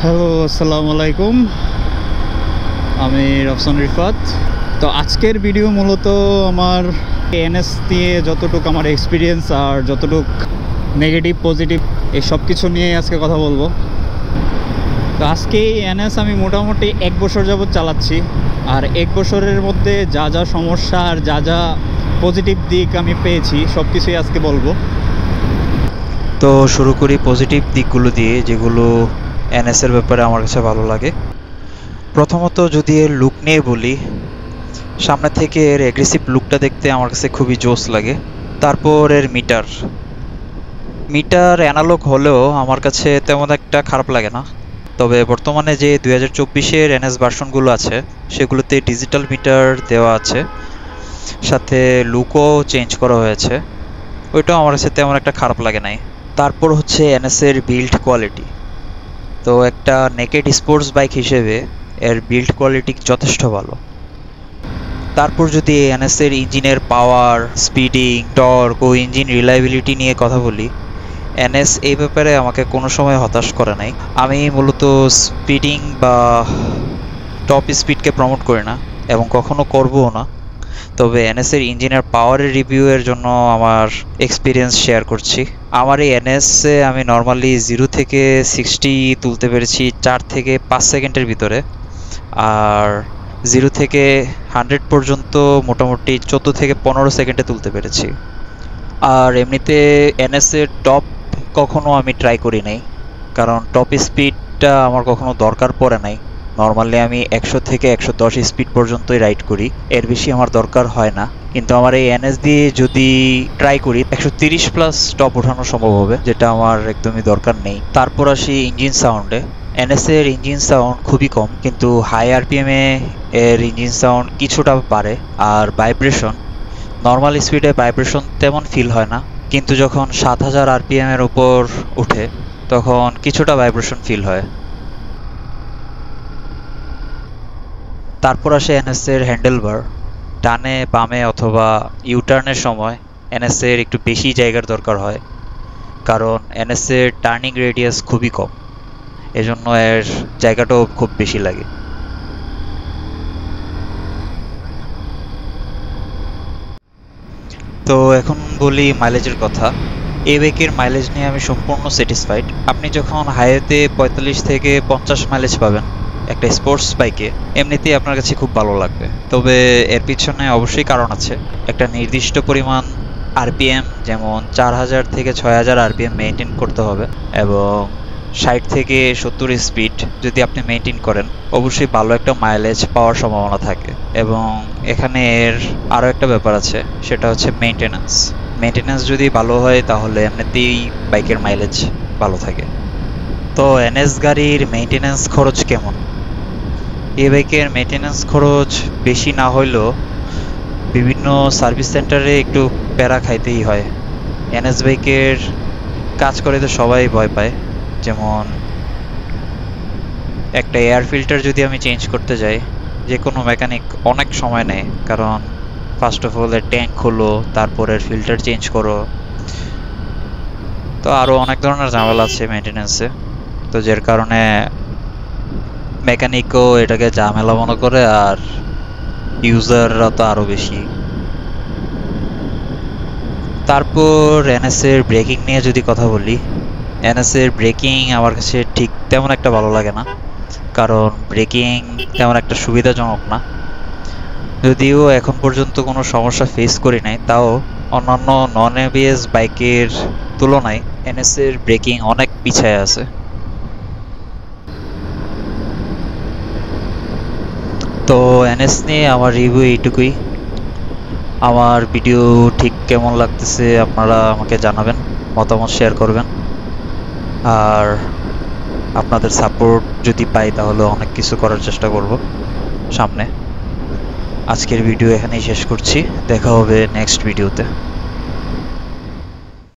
Hello, আসসালামু আলাইকুম। আমি রফসান রিফাত। তো আজকের ভিডিও মূলত আমার এনএস দিয়ে যতটুকু আমার এক্সপিরিয়েন্স আর যতটুকু নেগেটিভ পজিটিভ এই সব কিছু নিয়ে আজকে কথা বলবো। তো আজকে এনএস আমি মোটামুটি 1 বছর যাবৎ চালাচ্ছি, আর 1 বছরের মধ্যে যা যা সমস্যা আর যা যা পজিটিভ দিক আমি পেয়েছি সব কিছুই আজকে বলবো। তো শুরু করি পজিটিভ দিকগুলো দিয়ে, যেগুলো এনএসের ব্যাপারে আমার কাছে ভালো লাগে। প্রথমত যদি এর লুক নিয়ে বলি, সামনে থেকে এর অ্যাগ্রেসিভ লুকটা দেখতে আমার কাছে খুবই জোস লাগে। তারপর এর মিটার অ্যানালগ হলেও আমার কাছে তেমন একটা খারাপ লাগে না। তবে বর্তমানে যে 2024-এর এনএস ভার্সনগুলো আছে সেগুলোতে ডিজিটাল মিটার দেওয়া আছে, সাথে লুকও চেঞ্জ করা হয়েছে। ওইটাও আমার কাছে তেমন একটা খারাপ লাগে নাই। তারপর হচ্ছে এনএসের বিল্ড কোয়ালিটি। তো একটা নেকেড স্পোর্টস বাইক হিসেবে এর বিল্ড কোয়ালিটি যথেষ্ট ভালো। তারপর যদি এনএসের ইঞ্জিনের পাওয়ার, স্পিডিং, টর্ক ও ইঞ্জিন রিলায়েবিলিটি নিয়ে কথা বলি, এনএস এই ব্যাপারে আমাকে কোনো সময় হতাশ করে নাই। আমি মূলত স্পিডিং বা টপ স্পিডকে প্রমোট করি না এবং কখনো করবও না। তবে এনএসের ইঞ্জিনের পাওয়ারের রিভিউয়ের জন্য আমার এক্সপিরিয়েন্স শেয়ার করছি। আমার এই এনএসে আমি নর্মালি 0 থেকে 60 তুলতে পেরেছি 4 থেকে 5 সেকেন্ডের ভিতরে, আর 0 থেকে 100 পর্যন্ত মোটামুটি 14 থেকে 15 সেকেন্ডে তুলতে পেরেছি। আর এমনিতে এনএসের টপ কখনো আমি ট্রাই করি নাই, কারণ টপ স্পিডটা আমার কখনো দরকার পড়ে নাই। নর্মালি আমি 100 থেকে 110 স্পিড পর্যন্তই রাইড করি, এর বেশি আমার দরকার হয় না। কিন্তু আমার এই এনএস দিয়ে যদি ট্রাই করি 130 প্লাস টপ ওঠানো সম্ভব হবে, যেটা আমার একদমই দরকার নেই। তারপর আসি ইঞ্জিন সাউন্ডে। এনএস এর ইঞ্জিন সাউন্ড খুবই কম, কিন্তু হাই আরপিএমে এর ইঞ্জিন সাউন্ড কিছুটা বাড়ে। আর ভাইব্রেশন, নর্মাল স্পিডে ভাইব্রেশন তেমন ফিল হয় না, কিন্তু যখন 7000 আরপিএম এর উপর উঠে তখন কিছুটা ভাইব্রেশন ফিল হয়। তারপর আসে এনএস এর হ্যান্ডেলবার। ডানে বামে অথবা ইউটার্নের সময় এনএস এর একটু বেশি জায়গার দরকার হয়, কারণ এনএস এর টার্নিং রেডিয়াস খুবই কম, এজন্য এর জায়গাটাও খুব বেশি লাগে। তো এখন বলি মাইলেজের কথা। এই বাইকের মাইলেজ নিয়ে আমি সম্পূর্ণ স্যাটিসফাইড। আপনি যখন হাইওয়েতে 45 থেকে 50 মাইলেজ পাবেন একটা স্পোর্টস বাইকে, এমনিতেই আপনার কাছে খুব ভালো লাগবে। তবে এর পিছনে অবশ্যই কারণ আছে। একটা নির্দিষ্ট পরিমাণ আরপিএম, যেমন 4000 থেকে 6000 আরপিএম মেনটেন করতে হবে, এবং 60 থেকে 70 স্পিড যদি আপনি মেনটেন করেন, অবশ্যই ভালো একটা মাইলেজ পাওয়ার সম্ভাবনা থাকে। এবং এখানে এর আরও একটা ব্যাপার আছে, সেটা হচ্ছে মেনটেন্যান্স যদি ভালো হয় তাহলে এমনিতেই বাইকের মাইলেজ ভালো থাকে। তো এনএস গাড়ির মেনটেন্যান্স খরচ কেমন? এই বাইকের মেনটেন্যান্স খরচ বেশি না হইলেও বিভিন্ন সার্ভিস সেন্টারে একটু প্যারা খাইতেই হয়। এনএস বাইকের কাজ করে তো সবাই ভয় পায়। যেমন একটা এয়ার ফিল্টার যদি আমি চেঞ্জ করতে যাই, যে কোনো মেকানিক অনেক সময় নেয়, কারণ ফার্স্ট অফ অল এর ট্যাঙ্ক খোলো, তারপর এর ফিল্টার চেঞ্জ করো। তো আরও অনেক ধরনের ঝামেলা আছে মেনটেন্যান্সে। তো যার কারণে মেকানিকও এটাকে ঝামেলা মনে করে, আর ইউজাররা তো আরও বেশি। তারপর এনএস এর ব্রেকিং নিয়ে যদি কথা বলি, এনএস এর ব্রেকিং আমার কাছে ঠিক তেমন একটা ভালো লাগে না, কারণ ব্রেকিং তেমন একটা সুবিধাজনক না। যদিও এখন পর্যন্ত কোনো সমস্যা ফেস করি নাই, তাও অন্যান্য নন এবিএস বাইকের তুলনায় এনএস এর ব্রেকিং অনেক পিছায় আছে। তো এনএস নিয়ে আমার রিভিউ এইটুকুই। আমার ভিডিও ঠিক কেমন লাগতেছে আপনারা আমাকে জানাবেন, মতামত শেয়ার করবেন, আর আপনাদের সাপোর্ট যদি পাই তাহলে অনেক কিছু করার চেষ্টা করব সামনে। আজকের ভিডিও এখানেই শেষ করছি, দেখা হবে নেক্সট ভিডিওতে।